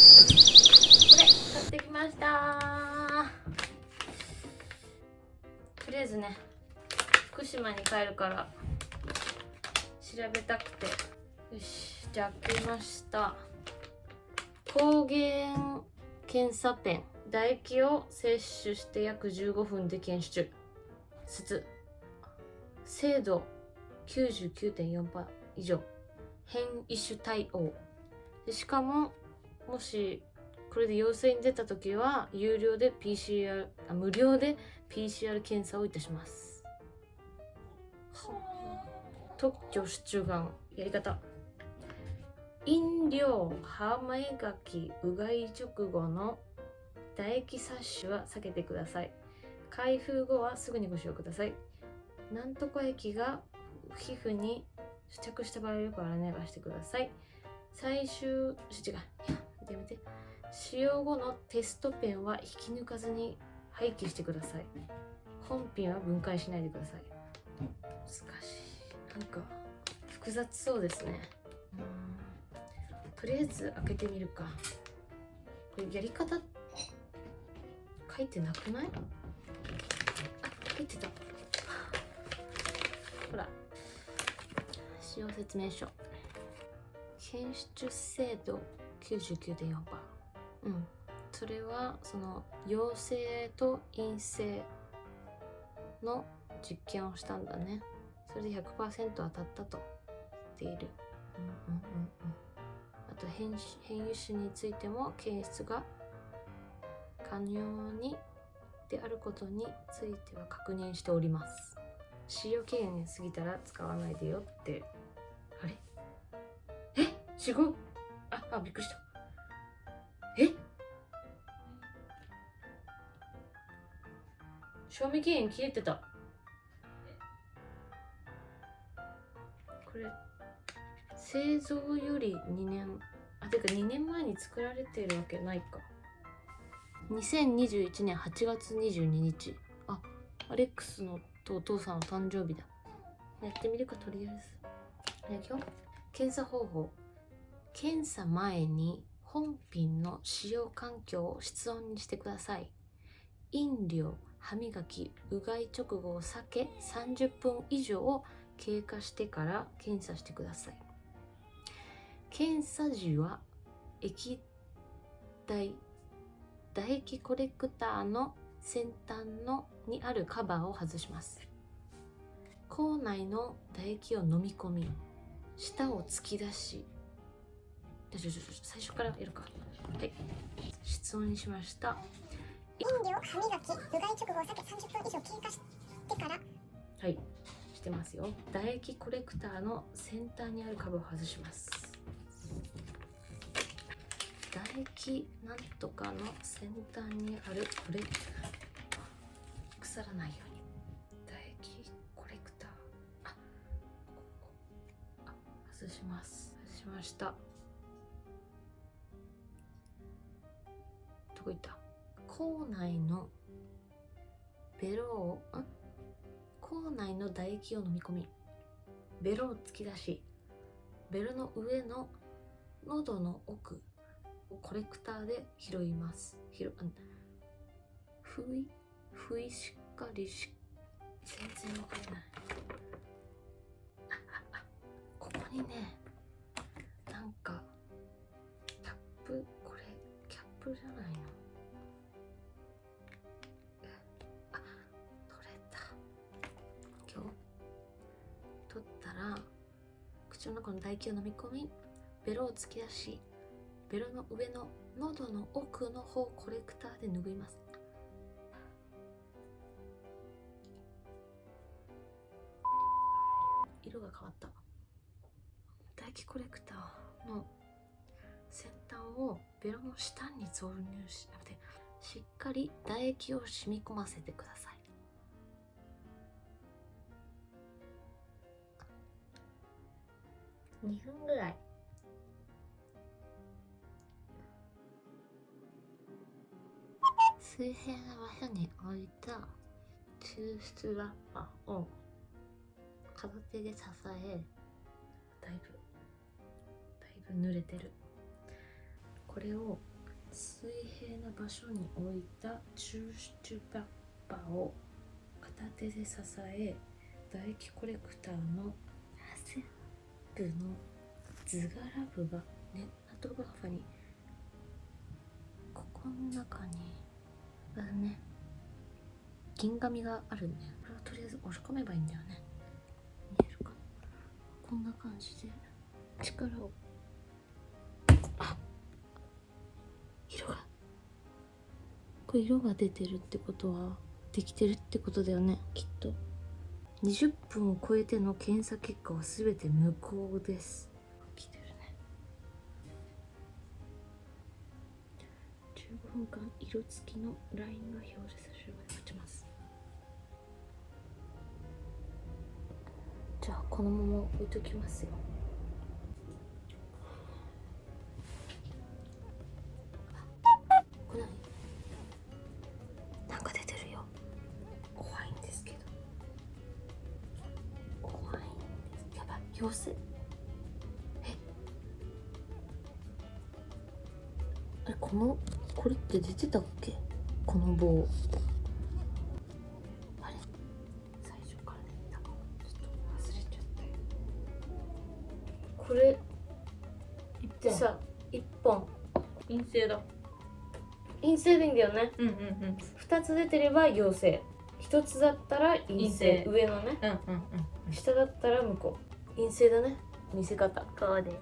買ってきました。とりあえずね、福島に帰るから調べたくて。よし、じゃあ開けました。抗原検査ペン。唾液を摂取して約15分で検出。精度 99.4% 以上。変異種対応で、しかももしこれで陽性に出た時は無料で PCR 検査をいたします。特許出注眼やり方。飲料、歯磨き、うがい直後の唾液摂取は避けてください。開封後はすぐにご使用ください。なんとか液が皮膚に付着した場合はよく洗い流してください。やめて。使用後のテストペンは引き抜かずに廃棄してください。本品は分解しないでください。難しい。なんか複雑そうですね。とりあえず開けてみるか。これやり方書いてなくない？書いてた。ほら、使用説明書。検出精度 99.4%。それはその陽性と陰性の実験をしたんだね。それで 100% 当たったと言っている。あと変異種についても検出が可能にであることについては確認しております。使用期限が過ぎたら使わないでよって。あれ？違う。びっくりした。賞味期限切れてた。これ製造より2年てか2年前に作られているわけないか。2021年8月22日。アレックスのお父さんの誕生日だ。やってみるか、とりあえず。検査方法。検査前に本品の使用環境を室温にしてください。飲料、歯磨き、うがい直後を避け30分以上経過してから検査してください。検査時は液体唾液コレクターの先端にあるカバーを外します。口内の唾液を飲み込み、舌を突き出し、最初からやるか。はい、室温にしました。飲料、歯磨き、うがい直後を避け30分以上経過してから。はい、してますよ。唾液コレクターの先端にあるカバーを外します。唾液なんとかの先端にあるこれ腐らないように。唾液コレクター、外します。外しました。どこ行った？口内の口内の唾液を飲み込み、ベロを突き出し、ベロの上の喉の奥をコレクターで拾います。ふいしっかり全然わからない。ここにね、なんかキャップ、これキャップじゃないの？取ったら口の中の唾液を飲み込み、ベロを突き出し、ベロの上の喉の奥の方をコレクターで拭います。色が変わった。唾液コレクターの先端をベロの下に挿入しっかり唾液を染み込ませてください。2分ぐらい。水平な場所に置いた抽出ラッパーを片手で支え、だいぶ濡れてる。これを水平な場所に置いたチューシュチュバッパを片手で支え、唾液コレクターの汗部の図柄部がネットバッファにここの中にね、銀紙があるんだよ。これをとりあえず押し込めばいいんだよね。見えるかな。こんな感じで力を、あ、これ色が出てるってことはできてるってことだよね、きっと。20分を超えての検査結果はすべて無効です。来てるね。15分間色付きのラインが表示されるまで待ちます。じゃあこのまま置いときますよ。来ない？なんか出てるよ。怖いんですけど。怖いんです。やばい、妖精。これって出てたっけ？この棒。あれ？最初から出てたかも。ちょっと忘れちゃったよ。これってさ、1本陰性だ。陰性でいいんだよね。うんうん2つ出てれば陽性、1つだったら陰性、陰性上のね、うん。下だったら向こう。陰性だね。見せ方。こうで。